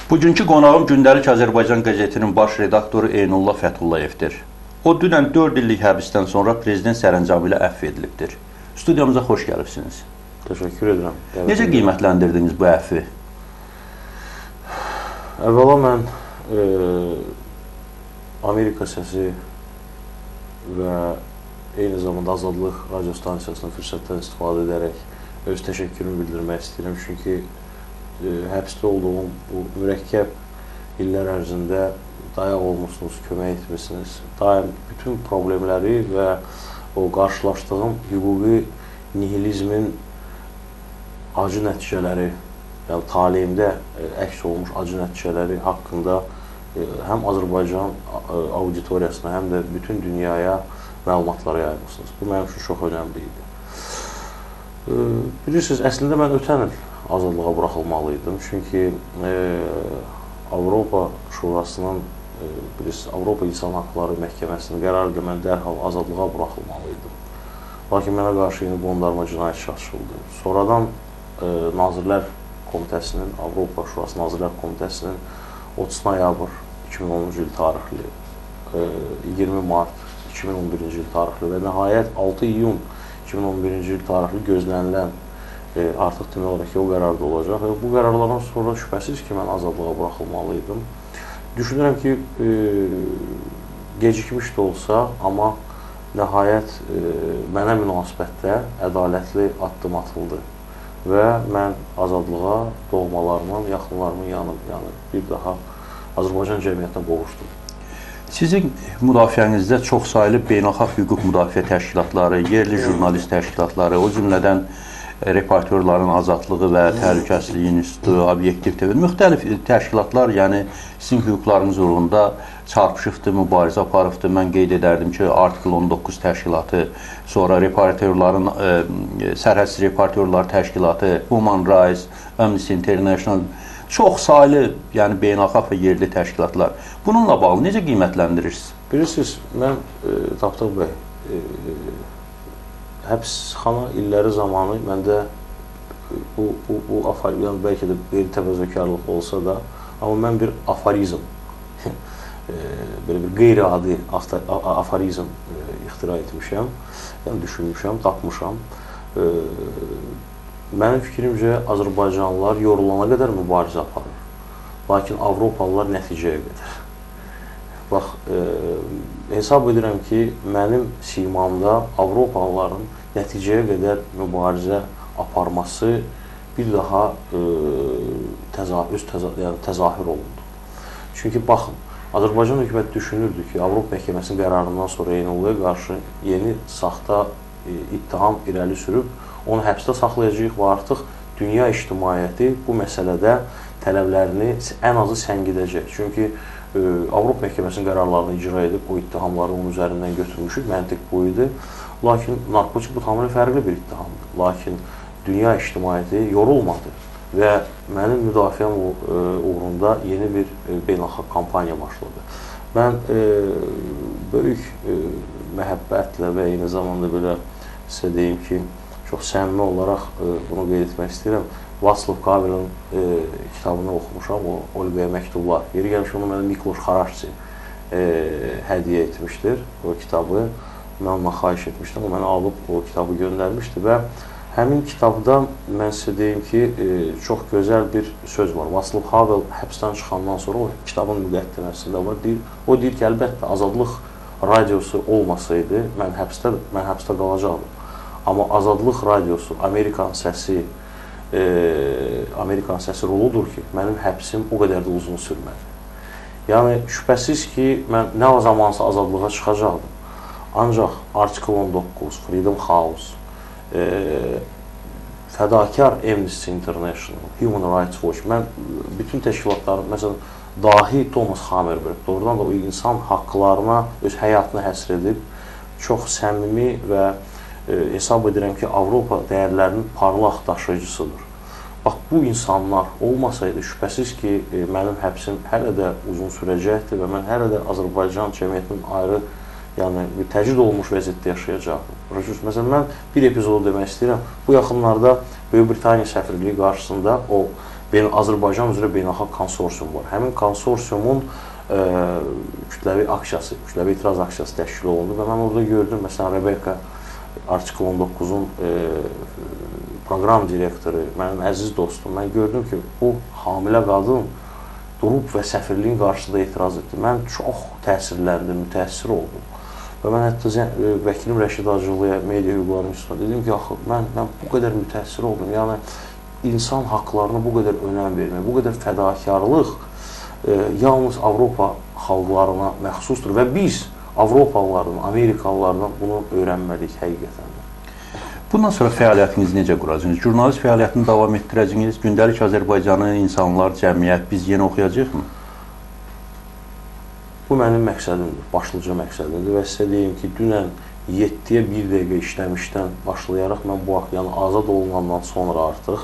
Bugünkü qonağım Gündəlik Azərbaycan qəzetinin baş redaktoru Eynullah Fətullayevdir. O dünən 4 illik həbsdən sonra prezident sərəncamı ilə əfv edilibdir. Studiyamıza xoş gəlibsiniz. Təşəkkür edirəm. Necə qiymətləndirdiniz bu əfvi? Əvvəla mən Amerika səsi və eyni zamanda Azadlıq radio stansiyasının fürsətdən istifadə edərək öz təşəkkürümü bildirmək istəyirəm. Çünki həbsdə olduğum bu mürəkkəb illər ərzində dayaq olmuşsunuz, kömək etmişsiniz. Daim bütün problemləri və o qarşılaşdığım hüquqi nihilizmin acı nəticələri, yəni taleyimdə əks olmuş acı nəticələri haqqında həm Azərbaycan auditoriyasına, həm də bütün dünyaya məlumatlar yaymışsınız. Bu mənim üçün çox önəmli idi. Bilirsiniz, əslində mən ötən il azadlığa buraxılmalıydım. Çünki Avropa Şurasının, bilirsiniz, Avropa İnsan Haqları Məhkəməsinin qərarı ilə mən dərhal azadlığa buraxılmalıydım. Lakin mənə qarşı yeni qondarma cinayət açıldı. Sonradan Nazirlər Komitəsinin, Avropa Şurası Nazirlər Komitəsinin 30 noyabr 2010-cu il tarixli, 20 mart 2011-ci il tarixli və nəhayət 6 iyun 2011-ci il tarixli gözlənilən artıq demək olaraq ki, o qərarda olacaq. Bu qərarlardan sonra şübhəsiz ki, mən azadlığa buraxılmalıydım. Düşünürəm ki, gecikmiş də olsa, amma nəhayət mənə münasibətdə ədalətli addım atıldı və mən azadlığa doğmalarımın, yaxınlarımın yanı bir daha Azərbaycan cəmiyyətinə qovuşdum. Sizin müdafiənizdə çoxsaylı beynəlxalq hüquq müdafiə təşkilatları, yerli jurnalist təşkilatları, o cümlədən reportyorların azadlığı və təhlükəsizliyi institutu, obyektiv TV, müxtəlif təşkilatlar, yəni sizin hüquqlarınız uğrunda çarpışıbdır, mübarizə aparıbdır. Mən qeyd edərdim ki, Artikel 19 təşkilatı, sonra reportyorların, sərhədsiz reportyorlar təşkilatı, Human Rights, Amnesty International, çox saylı, yəni beynəlxalq və yerli təşkilatlar. Bununla bağlı necə qiymətləndirirsiniz? Bilirsiniz, mən Tapdıq bəy, həbsxana illəri zamanı məndə bu aforizm, bəlkə də qeyri-təvəzzökarlıq olsa da, amma mən bir aforizm, belə bir qeyri-adi aforizm ixtira etmişəm, yəni düşünmüşəm, tapmışam. Mənim fikrimcə, Azərbaycanlılar yorulana qədər mübarizə aparır, lakin Avropalılar nəticəyə qədər. Bax, hesab edirəm ki, mənim simamda Avropalıların nəticəyə qədər mübarizə aparması bir daha təzahür olundu. Çünki baxın, Azərbaycan hökuməti düşünürdü ki, Avropa Məhkəməsinin qərarından sonra Eynulluya qarşı yeni saxta ittiham irəli sürüb, onu həbsdə saxlayacaq və artıq dünya ictimaiyyəti bu məsələdə tələblərini ən azı səngidəcək. Çünki Avropa Məhkəməsinin qərarlarını icra edib, o ittihamları onun üzərindən götürmüşük, məntiq bu idi. Lakin narkotik bu tamamilə fərqli bir ittihamdır. Lakin dünya ictimaiyyəti yorulmadı və mənim müdafiəm uğrunda yeni bir beynəlxalq kampaniya başladı. Mən böyük məhəbbətlə və eyni zamanda belə sizə deyim ki, çox səmimi olaraq bunu qeyd etmək istəyirəm. Vaslav Havelin kitabını oxumuşam, o Olqaya məktublar. Yeri gəlmiş, onu mənə Mikloş Xaraççı hədiyyə etmişdir, o kitabı. Mən ondan xahiş etmişdim, o mənə alıb o kitabı göndərmişdi və həmin kitabda mən sizə deyim ki, çox gözəl bir söz var. Vaslav Havel həbsdən çıxandan sonra, o kitabın müqəddiməsində var, o deyir ki, əlbəttə, Azadlıq radiosu olmasaydı, mən həbsdə qalacaqdım. Amma Azadlıq radiosu, Amerikan səsi roludur ki, mənim həbsim o qədər də uzun sürmədi. Yəni, şübhəsiz ki, mən nə zamansa azadlığa çıxacaqdım. Ancaq Artikel 19, Freedom House, fədakar Amnesty International, Human Rights Watch, mən bütün təşkilatların, məsələn, dahi Thomas Hammerberg, doğrudan da o insan haqqlarına öz həyatını həsr edib, çox səmimi və hesab edirəm ki, Avropa dəyərlərinin parlaq daşıyıcısıdır. Bax, bu insanlar olmasaydı, şübhəsiz ki, mənim həbsim hələ də uzun sürəcəkdir və mən hələ də Azərbaycan cəmiyyətinin ayrı, yəni təcrid olunmuş vəziyyətdə yaşayacaqdım. Məsələn, mən bir epizodu demək istəyirəm. Bu yaxınlarda Böyük Britaniya səfirliyi qarşısında o Azərbaycan üzrə beynəlxalq konsorsium var. Həmin konsorsiumun kütləvi aksiyası, kütləvi etiraz aksiyası təşkil olundu və mən orada gördüm, məsələn, Rebecca Article 19-un proqram direktoru, mənim əziz dostum, mən gördüm ki, bu hamilə qadın durub və səfirliyin qarşısında etiraz etdi. Mən çox təsirləndim, mütəəssir oldum. Və mən hətta vəkilim Rəşid Hacılıya, Media Hüquqları İnstitutuna dedim ki, axı, mən bu qədər mütəəssir oldum. Yəni, insan haqlarına bu qədər önəm vermək, bu qədər fədakarlıq yalnız Avropa xalqlarına məxsusdur və biz Avropalılardan, Amerikalılardan bunu öyrənməliyik həqiqətən. Bundan sonra fəaliyyətinizi necə quracaqsınız? Jurnalist fəaliyyətini davam etdirəcəksiniz? Gündəlik Azərbaycanı, insanlar, cəmiyyət biz yenə oxuyacaqmı? Bu mənim məqsədimdir, başlıca məqsədimdir və sizə deyim ki, dünən 7-yə 1 dəqiqə işləmişdən başlayaraq mən bu vaxt, yəni azad olunandan sonra artıq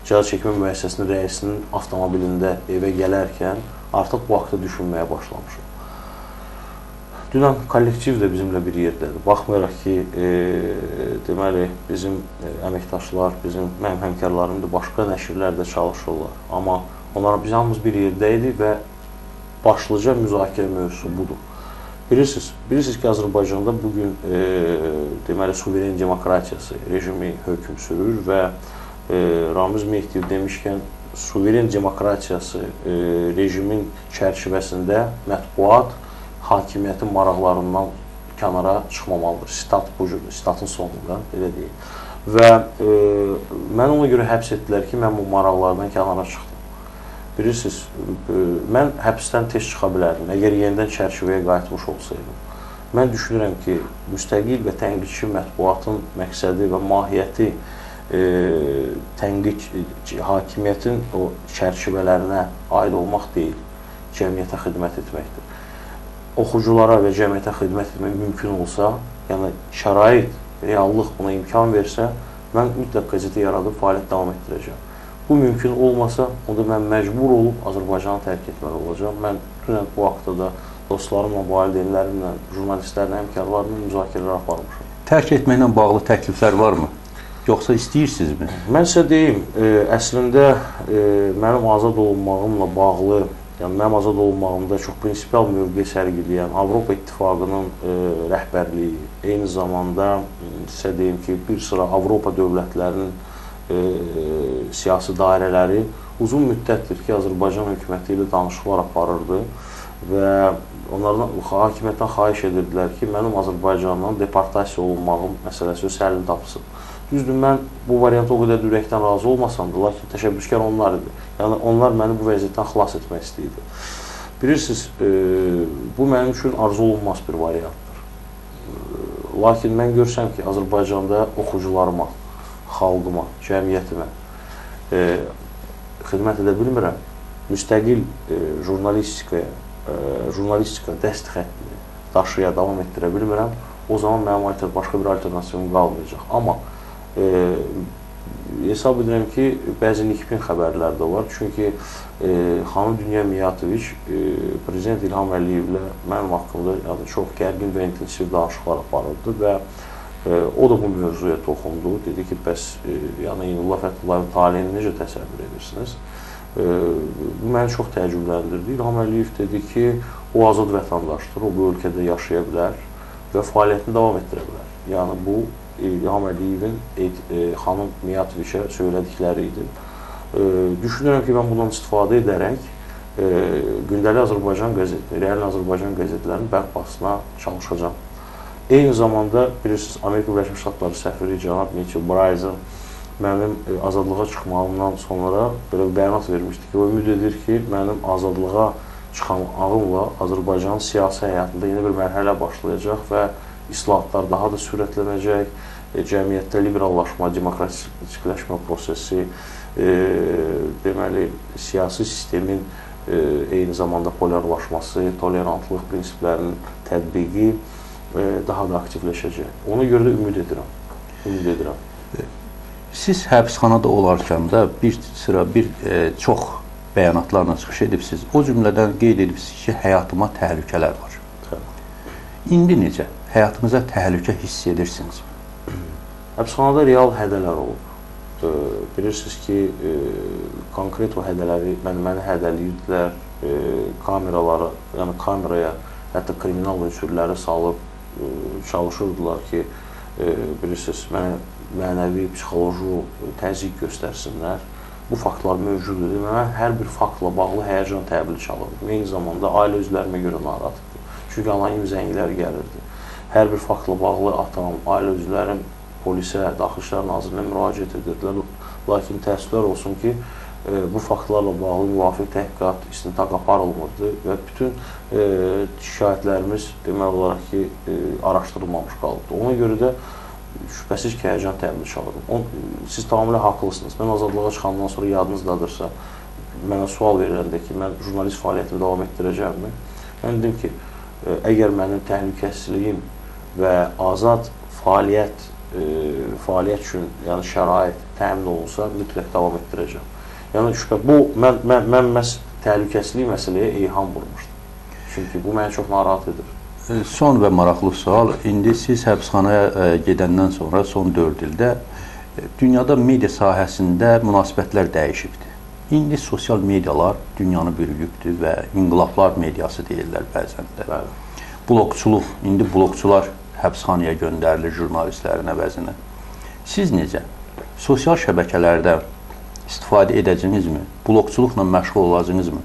cəza çəkmə müəssisəsinin rəisinin avtomobilində evə gələrkən artıq bu haqda düşünməyə başlamışam. Dünən kollektiv də bizimlə bir yerdədir. Baxmayaraq ki, deməli, bizim əməkdaşlar, mənim həmkarlarım da başqa nəşrlərdə çalışırlar. Amma onlara biz hamımız bir yerdə idi və başlıca müzakirə mövzusu budur. Bilirsiniz ki, Azərbaycanda bugün deməli, suveren demokratiyası rejimi hökm sürür və Ramiz Mehdiyev demişkən, suveren demokratiyası rejimin çərçivəsində mətbuat hakimiyyətin maraqlarından kənara çıxmamalıdır. Sitat bu cür, sitatın sonunda, belə deyil. Və mən ona görə həbs etdilər ki, mən bu maraqlardan kənara çıxdım. Bilirsiniz, mən həbsdən tez çıxa bilərdim, əgər yenidən çərçivəyə qayıtmış olsaydım. Mən düşünürəm ki, müstəqil və tənqidçi mətbuatın məqsədi və mahiyyəti hakimiyyətin o çərçivələrinə aid olmaq deyil, cəmiyyətə xidmət etməkdir. Oxuculara və cəmiyyətə xidmət etmək mümkün olsa, yəni şərait, reallıq buna imkan versə, mən mütləq qəzeti yaradıb fəaliyyət davam etdirəcəm. Bu mümkün olmasa, onda mən məcbur olub Azərbaycanı tərk etməli olacağım. Mən dünən bu haqda da dostlarımla, valideynlərimlə, jurnalistlərlə, həmkarlarımla müzakirələr aparmışam. Tərk etməklə bağlı təkliflər varmı? Yoxsa istəyirsinizmi? Mən sizə deyim, əslində mənim azad olunmağımla bağlı, yəni mənim azad olunmağımda çox prinsipial mövqe sərgiləyən Avropa İttifaqının rəhbərliyi, eyni zamanda sizə deyim ki, bir sıra Avropa dövlətlərinin siyasi dairələri uzun müddətdir ki, Azərbaycan hökuməti ilə danışıqlar aparırdı və onlardan hakimiyyətdən xahiş edirdilər ki, mənim Azərbaycandan deportasiya olunmağım məsələsi öz həllini tapsın. Düzdür, mən bu variantı o qədər ürəkdən razı olmasam da, lakin təşəbbüskar onlar idi. Yəni, onlar məni bu vəziyyətdən xilas etmək istəyirdi. Bilirsiniz, bu mənim üçün arzu olunmaz bir variantdır. Lakin mən görsəm ki, Azərbaycanda oxucularıma, xalqıma, cəmiyyətimə xidmət edə bilmirəm, müstəqil jurnalistika dəst xəttini daşıya davam etdirə bilmirəm, o zaman mənim başqa bir alternativim qalmayacaq. Amma hesab edirəm ki, bəzi nikbin xəbərlər də var. Çünki xanım Dünya Miyatoviç Prezident İlham Əliyevlə mənim haqqımda çox gərgin və intensiv danışıqlar aparırdı və o da bu mövzuya toxundu. Dedi ki, bəs İnullah Fətullayevin taleyini necə təsəvvür edirsiniz? Bu məni çox təəccübləndirdi. İlham Əliyev dedi ki, o azad vətəndaşdır, o bu ölkədə yaşaya bilər və fəaliyyətini davam etdirə bilər. Yəni, bu İlham Əliyevin xanım Miyatoviçə söylədikləri idi. Düşünürəm ki, mən bundan istifadə edərək gündəlik Azərbaycan qəzeti, real Azərbaycan qəzetlərinin bərpasına çalışacağam. Eyni zamanda, bilirsiniz, Amerika Birləşmiş Ştatları səfiri cənab Mitchell Bryson mənim azadlığa çıxmağımdan sonra belə bir bəyanat vermişdi ki, o ümid edir ki, mənim azadlığa çıxmağımla Azərbaycanın siyasi həyatında yeni bir mərhələ başlayacaq və islahatlar daha da sürətlənəcək, cəmiyyətdə liberallaşma, demokratikləşmə prosesi, deməli, siyasi sistemin eyni zamanda polarlaşması, tolerantlıq prinsiplərinin tətbiqi daha da aktivləşəcək. Ona görə də ümid edirəm. Siz həbsxanada olarkən də çox bəyanatlarla çıxış edibsiniz. O cümlədən qeyd edibsiniz ki, həyatıma təhlükələr var. İndi necə? Həyatınıza təhlükə hiss edirsiniz? Həbsxanada real hədələr olub. bilirsiniz ki, konkret o hədələri məni hədəliyirdilər, kameraları, yəni kameraya hətta kriminal unsurları salıb çalışırdılar ki, bilirsiniz, mənə mənəvi, psixoloji təzyiq göstərsinlər. Bu faktlar mövcud idi. Mən hər bir faktla bağlı həyəcan təbili çalırdım. Eyni zamanda ailə üzvlərimə görə narahat idi. Çünki anonim zənglər gəlirdi. Hər bir faktla bağlı atam, ailə üzvlərim polisə, Daxili İşlər Nazirliyinə müraciət edirdilər. Lakin təəssüflər olsun ki, bu faktlarla bağlı müvafiq təhqiqat, istintaq aparılmırdı və bütün şikayətlərimiz demək olaraq ki, araşdırılmamış qaldı. Ona görə də şübhəsiz ki, həyəcan təbili çalırdım. Siz tamamilə haqlısınız. Mən azadlığa çıxandan sonra yadınızdadırsa, mənə sual veriləndə ki, mən jurnalist fəaliyyətimi davam etdirəcəmmi? Mən dedim ki, əgər mənim təhlükəsizliyim və azad fəaliyyət üçün yəni şərait təmin olunsa, mütləq davam etdirəcəm. Yəni şübhə, bu, mən məhz təhlükəsizlik məsələyə eyham vurmuşdum. Çünki bu məni çox narahat edir. Son və maraqlı sual, indi siz həbsxanaya gedəndən sonra son 4 ildə dünyada media sahəsində münasibətlər dəyişibdir. İndi sosial medialar dünyanı bürüyübdür və inqilablar mediası deyirlər bəzən də. Blokçuluq, indi blokçular həbsxanaya göndərilir jurnalistlərin əvəzinə. Siz necə? Sosial şəbəkələrdə istifadə edəcəkinizmi? Blokçuluqla məşğul olacaqsınızmı?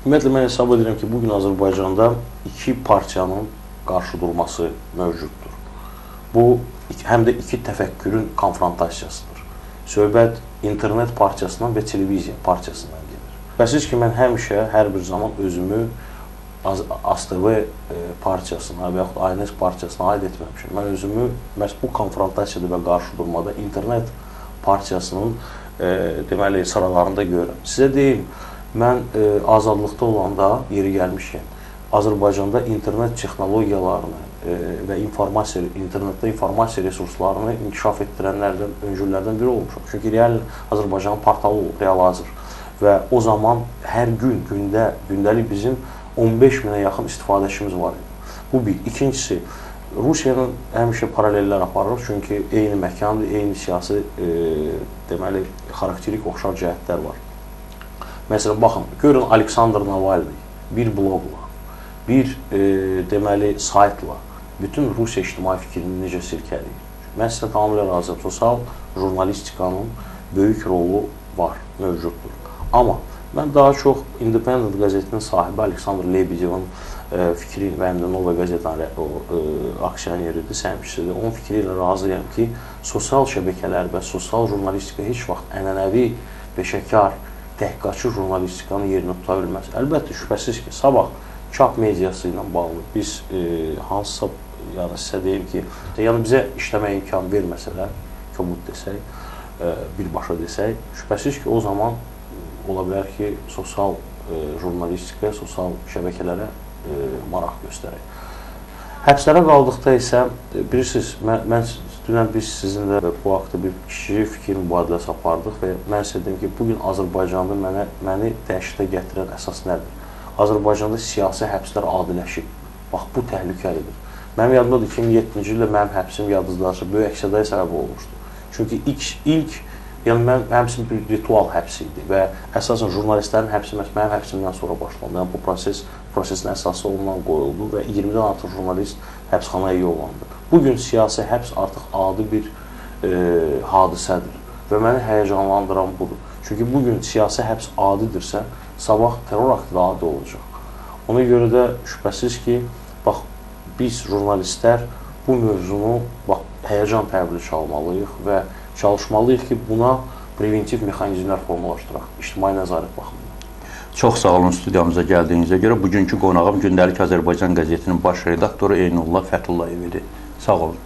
Ümumiyyətlə, mən hesab edirəm ki, bugün Azərbaycanda iki partiyanın qarşı durması mövcuddur. Bu, həm də iki təfəkkürün konfrontasiyasıdır. Söhbət internet partiyasından və televiziya partiyasından gedir. Bəsiz ki, mən həmişə, hər bir zaman özümü ASTV partiyasına və yaxud ANS partiyasına aid etməmişim. Mən özümü məhz bu konfrontasiyada və qarşı durmada internet partiyasının deməli, sıralarında görürəm. Sizə deyim, mən azadlıqda olanda yeri gəlmişkən, Azərbaycanda internet texnologiyalarını və internetdə informasiya resurslarını inkişaf etdirənlərdən, öncüllərdən biri olmuşam. Çünki real Azərbaycanın portalı olub, real hazır. Və o zaman hər gün, gündəlik bizim 15 minə yaxın istifadəçimiz var idi. Bu bir. İkincisi, Rusiyanın həmişə paralellər aparır, çünki eyni məkandır, eyni siyasi deməli, xarakterik oxşar cəhətlər var. Məsələn, baxın, görün Aleksandr Navalny bir bloqla, bir deməli, saytla bütün Rusiya ictimai fikrini necə sirkələyir. Mən sizə tamamilə razıyam. Sosial jurnalistikanın böyük rolu var, mövcuddur. Amma mən daha çox Independent qəzetinin sahibi Aleksandr Lebedevin fikri və həm də Nova qəzetinin aksioneridir, səmçisidir. Onun fikri ilə razıyam ki, sosial şəbəkələr və sosial jurnalistika heç vaxt ənənəvi, peşəkar, təhqiqatçı jurnalistikanın yerini tuta bilməz. Əlbəttə, şübhəsiz ki, sabah çap mediası ilə bağlı biz hansısa, yəni sizə deyim ki, yəni bizə işləmə imkanı verməsələr, kobud desək, birbaşa desək, şübhəsiz ki, o zaman ola bilər ki, sosial jurnalistika, sosial şəbəkələrə maraq göstərək. Həbslərə qaldıqda isə, bilirsiniz, dünən biz sizinlə bu haqda bir kişi fikir mübadiləsi apardıq və mən sizə dedim ki, bugün Azərbaycanda məni dəhşətə gətirən əsas nədir? Azərbaycanda siyasi həbslər adiləşib. Bax, bu təhlükəlidir. Mənim yadımdadır, 2007-ci ildə mənim həbsim yadınızdadır, böyük əksədaya səbəb olmuşdu. Çünki ilk yəni mənim həbsim bir ritual həbsi idi və əsasən jurnalistlərin həbsi mənim həbsimdən sonra başlandı. Yəni bu prosesin əsası ondan qoyuldu və 20-dən artıq jurnalist həbsxanaya yollandı. Bugün siyasi həbs artıq adi bir hadisədir və məni həyəcanlandıran budur. Çünki bugün siyasi həbs adidirsə, sabah terror aktı da adi olacaq. Ona görə də şübhəsiz ki, bax, biz jurnalistlər bu mövzunu həyəcan təbili çalmalıyıq və çalışmalıyıq ki, buna preventiv mexanizmlər formalaşdıraq, ictimai nəzarət baxımından. Çox sağ olun studiyamıza gəldiyinizə görə. Bugünkü qonağım Gündəlik Azərbaycan qəzetinin baş redaktoru Eynullah Fəthullayev idi. Sağ olun.